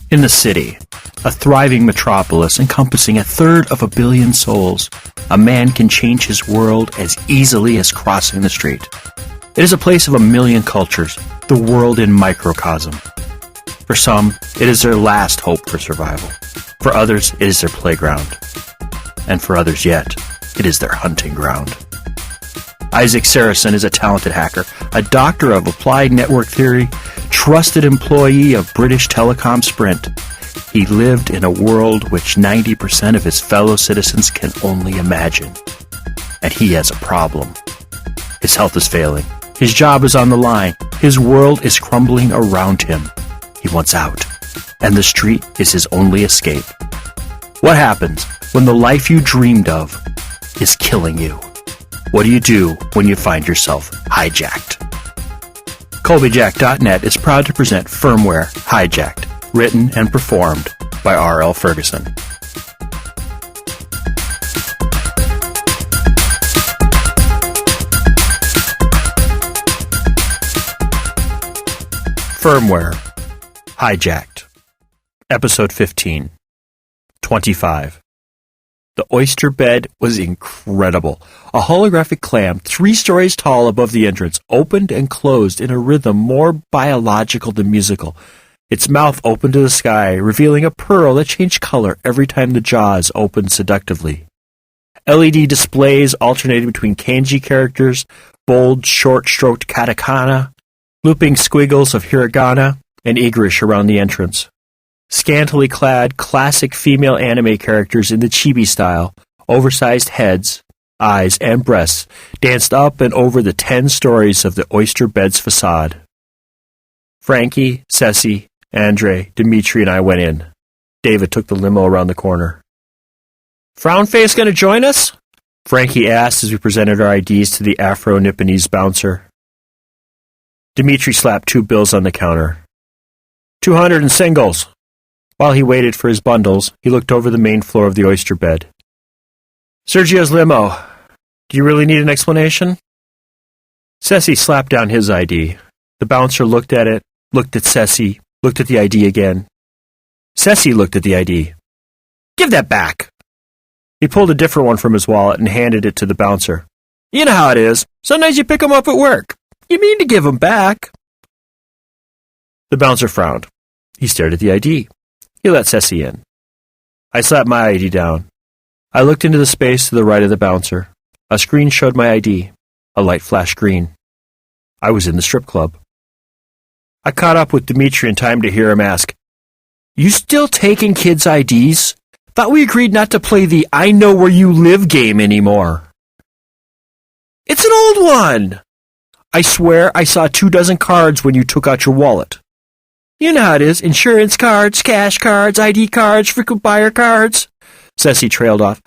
In the city, a thriving metropolis encompassing 1/3 billion souls, a man can change his world as easily as crossing the street. It is a place of 1,000,000 cultures, the world in microcosm. For some, it is their last hope for survival. For others, it is their playground. And for others yet, it is their hunting ground. Isaac Sarason is a talented hacker, a doctor of applied network theory, trusted employee of British Telecom-Sprint. He lived in a world which 90% of his fellow citizens can only imagine. And he has a problem. His health is failing. His job is on the line. His world is crumbling around him. He wants out. And the street is his only escape. What happens when the life you dreamed of is killing you? What do you do when you find yourself hijacked? Colbyjack.net is proud to present Firmware, Hijacked, written and performed by R.L. Ferguson. Firmware, Hijacked, Episode 15, 25. The oyster bed was incredible. A holographic clam, 3 stories tall above the entrance, opened and closed in a rhythm more biological than musical. Its mouth opened to the sky, revealing a pearl that changed color every time the jaws opened seductively. LED displays alternated between kanji characters, bold, short-stroked katakana, looping squiggles of hiragana, and English around the entrance. Scantily clad, classic female anime characters in the chibi style, oversized heads, eyes, and breasts danced up and over the 10 stories of the oyster bed's facade. Frankie, Ceci, Andre, Dimitri, and I went in. David took the limo around the corner. "Frownface going to join us?" Frankie asked as we presented our IDs to the Afro-Nipponese bouncer. Dimitri slapped 2 bills on the counter. 200 in singles. While he waited for his bundles, he looked over the main floor of the oyster bed. "Sergio's limo. Do you really need an explanation?" Ceci slapped down his ID. The bouncer looked at it, looked at Ceci, looked at the ID again. Ceci looked at the ID. "Give that back!" He pulled a different one from his wallet and handed it to the bouncer. "You know how it is. Sometimes you pick 'em up at work. You mean to give 'em back." The bouncer frowned. He stared at the ID. He let Ceci in. I slapped my ID down. I looked into the space to the right of the bouncer. A screen showed my ID. A light flashed green. I was in the strip club. I caught up with Dimitri in time to hear him ask, "You still taking kids' IDs? Thought we agreed not to play the I know where you live game anymore." "It's an old one! I swear I saw 24 cards when you took out your wallet." "You know how it is. Insurance cards, cash cards, ID cards, frequent buyer cards." Ceci trailed off.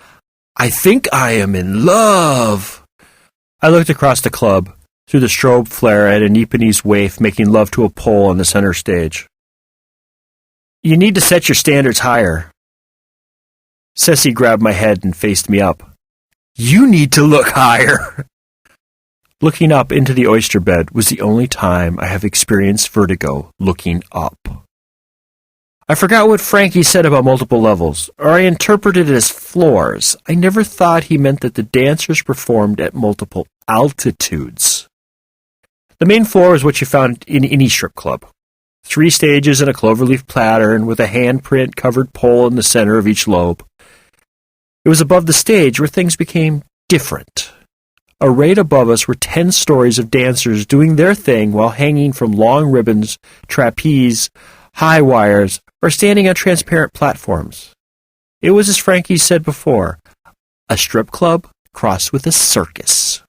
"I think I am in love." I looked across the club, through the strobe flare at a Nipponese waif making love to a pole on the center stage. "You need to set your standards higher." Ceci grabbed my head and faced me up. "You need to look higher." Looking up into the oyster bed was the only time I have experienced vertigo looking up. I forgot what Frankie said about multiple levels, or I interpreted it as floors. I never thought he meant that the dancers performed at multiple altitudes. The main floor is what you found in any strip club. 3 stages in a cloverleaf pattern with a handprint-covered pole in the center of each lobe. It was above the stage where things became different. Arrayed above us were 10 stories of dancers doing their thing while hanging from long ribbons, trapeze, high wires, or standing on transparent platforms. It was, as Frankie said before, a strip club crossed with a circus.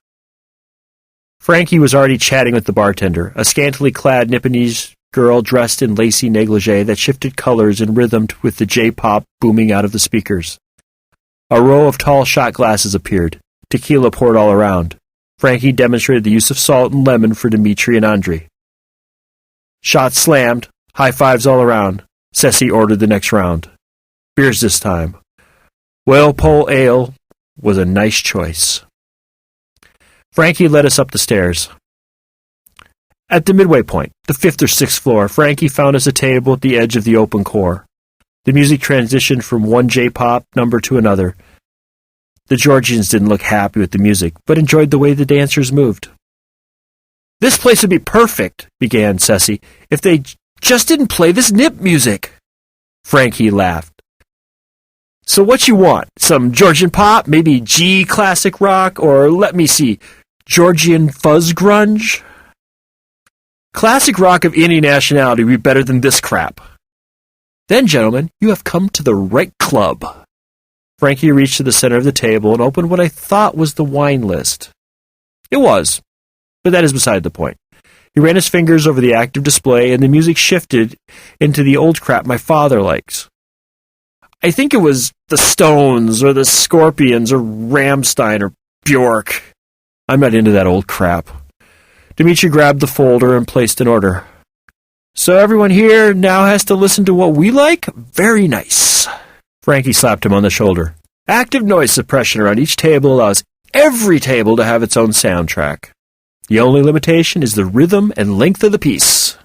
Frankie was already chatting with the bartender, a scantily clad Nipponese girl dressed in lacy negligee that shifted colors and rhythmed with the J-pop booming out of the speakers. A row of tall shot glasses appeared. Tequila poured all around. Frankie demonstrated the use of salt and lemon for Dimitri and Andre. Shots slammed, high fives all around. Ceci ordered the next round. Beers this time. Whale Pole Ale was a nice choice. Frankie led us up the stairs. At the midway point, the 5th or 6th floor, Frankie found us a table at the edge of the open core. The music transitioned from one J-pop number to another. The Georgians didn't look happy with the music, but enjoyed the way the dancers moved. "This place would be perfect," began Ceci, "if they just didn't play this nip music." Frankie laughed. "So what you want? Some Georgian pop, maybe G classic rock, or let me see, Georgian fuzz grunge?" "Classic rock of any nationality would be better than this crap." "Then, gentlemen, you have come to the right club." Frankie reached to the center of the table and opened what I thought was the wine list. It was, but that is beside the point. He ran his fingers over the active display, and the music shifted into the old crap my father likes. I think it was the Stones, or the Scorpions, or Rammstein, or Bjork. I'm not into that old crap. Dmitri grabbed the folder and placed an order. "So everyone here now has to listen to what we like? Very nice." Frankie slapped him on the shoulder. "Active noise suppression around each table allows every table to have its own soundtrack. The only limitation is the rhythm and length of the piece."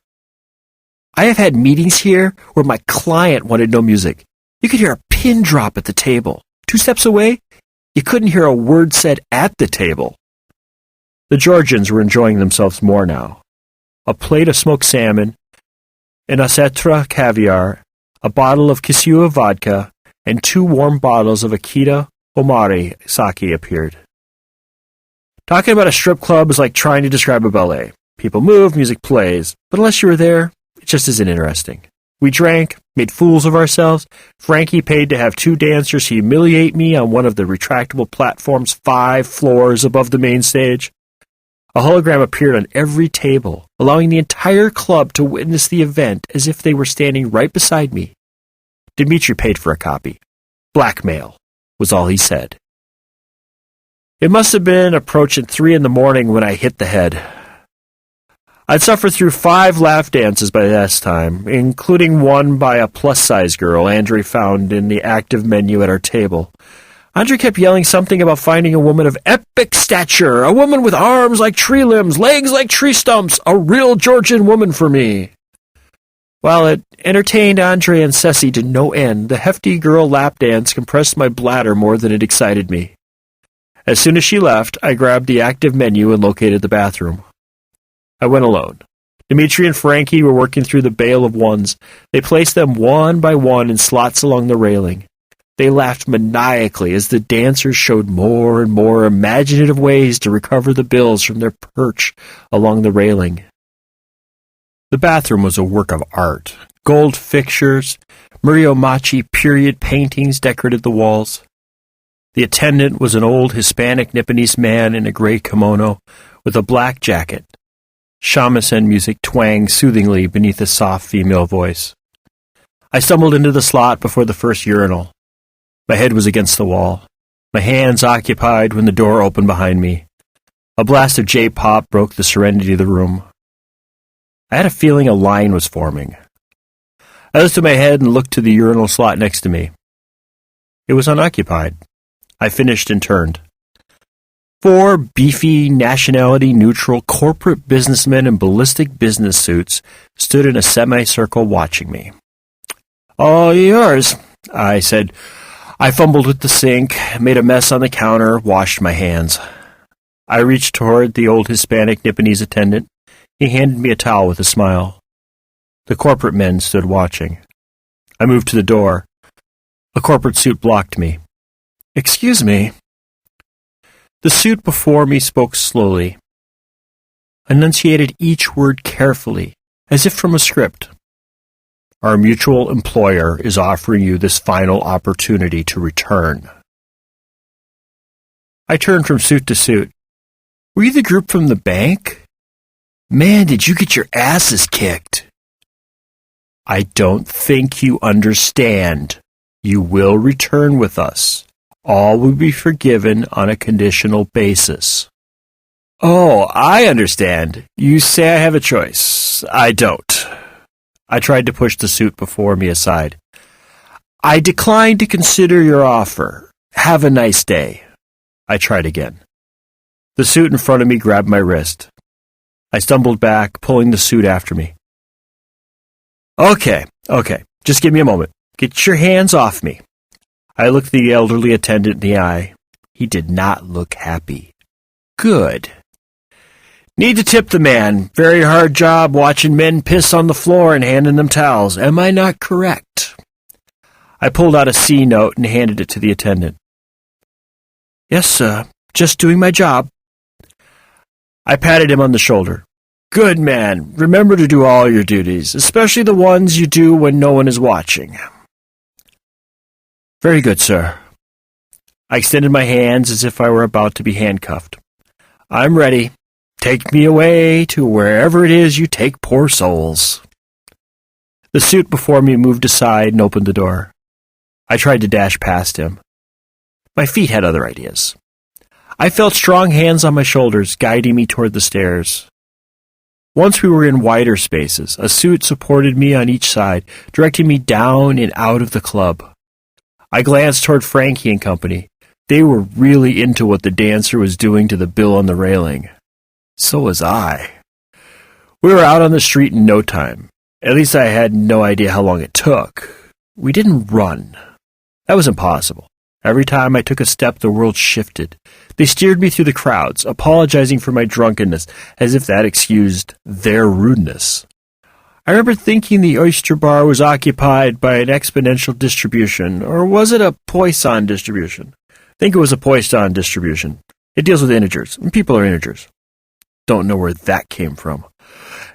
I have had meetings here where my client wanted no music. You could hear a pin drop at the table. 2 steps away, you couldn't hear a word said at the table. The Georgians were enjoying themselves more now. A plate of smoked salmon, an osetra caviar, a bottle of Kisiwa vodka, and 2 warm bottles of Akita Omari sake appeared. Talking about a strip club is like trying to describe a ballet. People move, music plays, but unless you were there, it just isn't interesting. We drank, made fools of ourselves. Frankie paid to have 2 dancers humiliate me on one of the retractable platforms 5 floors above the main stage. A hologram appeared on every table, allowing the entire club to witness the event as if they were standing right beside me. Dmitri paid for a copy. Blackmail was all he said. It must have been approaching 3 in the morning when I hit the head. I'd suffered through 5 laugh dances by this time, including one by a plus-size girl Andre found in the active menu at our table. Andre kept yelling something about finding a woman of epic stature, a woman with arms like tree limbs, legs like tree stumps, a real Georgian woman for me. While it entertained Andre and Ceci to no end, the hefty girl lap dance compressed my bladder more than it excited me. As soon as she left, I grabbed the active menu and located the bathroom. I went alone. Dmitri and Frankie were working through the bale of ones. They placed them one by one in slots along the railing. They laughed maniacally as the dancers showed more and more imaginative ways to recover the bills from their perch along the railing. The bathroom was a work of art. Gold fixtures, Muromachi period paintings decorated the walls. The attendant was an old Hispanic Nipponese man in a gray kimono with a black jacket. Shamisen music twanged soothingly beneath a soft female voice. I stumbled into the slot before the first urinal. My head was against the wall. My hands occupied when the door opened behind me. A blast of J-pop broke the serenity of the room. I had a feeling a line was forming. I lifted my head and looked to the urinal slot next to me. It was unoccupied. I finished and turned. 4 beefy, nationality-neutral corporate businessmen in ballistic business suits stood in a semicircle watching me. "All yours," I said. I fumbled with the sink, made a mess on the counter, washed my hands. I reached toward the old Hispanic Nipponese attendant. He handed me a towel with a smile. The corporate men stood watching. I moved to the door. A corporate suit blocked me. "Excuse me." The suit before me spoke slowly, enunciated each word carefully, as if from a script. "Our mutual employer is offering you this final opportunity to return." I turned from suit to suit. "Were you the group from the bank? Man, did you get your asses kicked." "I don't think you understand. You will return with us. All will be forgiven on a conditional basis." "Oh, I understand. You say I have a choice. I don't." I tried to push the suit before me aside. "I decline to consider your offer. Have a nice day." I tried again. The suit in front of me grabbed my wrist. I stumbled back, pulling the suit after me. Okay, just give me a moment. Get your hands off me. I looked the elderly attendant in the eye. He did not look happy. Good. Need to tip the man. Very hard job watching men piss on the floor and handing them towels. Am I not correct? I pulled out a C note and handed it to the attendant. Yes, sir. Just doing my job. I patted him on the shoulder. Good man. Remember to do all your duties, especially the ones you do when no one is watching. Very good, sir. I extended my hands as if I were about to be handcuffed. I'm ready. Take me away to wherever it is you take poor souls. The suit before me moved aside and opened the door. I tried to dash past him. My feet had other ideas. I felt strong hands on my shoulders, guiding me toward the stairs. Once we were in wider spaces, a suit supported me on each side, directing me down and out of the club. I glanced toward Frankie and company. They were really into what the dancer was doing to the bill on the railing. So was I. We were out on the street in no time. At least I had no idea how long it took. We didn't run. That was impossible. Every time I took a step, the world shifted. They steered me through the crowds, apologizing for my drunkenness, as if that excused their rudeness. I remember thinking the oyster bar was occupied by an exponential distribution, or was it a Poisson distribution? I think it was a Poisson distribution. It deals with integers, and people are integers. Don't know where that came from.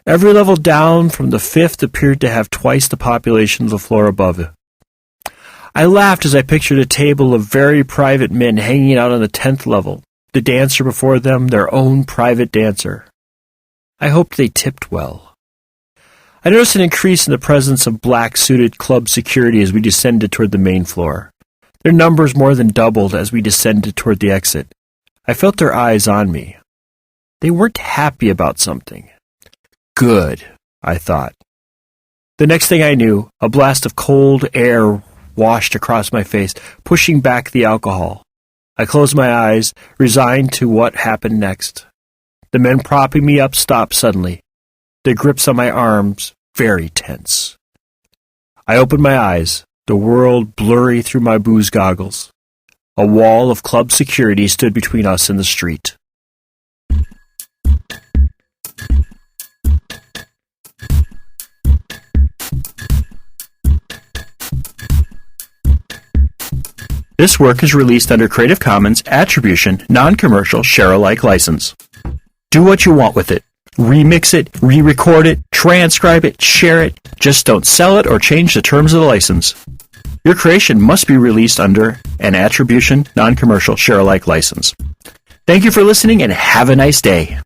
Every level down from the 5th appeared to have twice the population of the floor above it. I laughed as I pictured a table of very private men hanging out on the 10th level, the dancer before them, their own private dancer. I hoped they tipped well. I noticed an increase in the presence of black-suited club security as we descended toward the main floor. Their numbers more than doubled as we descended toward the exit. I felt their eyes on me. They weren't happy about something. Good, I thought. The next thing I knew, a blast of cold air washed across my face, pushing back the alcohol. I closed my eyes, resigned to what happened next. The men propping me up stopped suddenly, their grips on my arms very tense. I opened my eyes, the world blurry through my booze goggles. A wall of club security stood between us and the street. This work is released under Creative Commons Attribution, Non-Commercial, Share-alike license. Do what you want with it. Remix it, re-record it, transcribe it, share it. Just don't sell it or change the terms of the license. Your creation must be released under an Attribution, Non-Commercial, Share-alike license. Thank you for listening and have a nice day.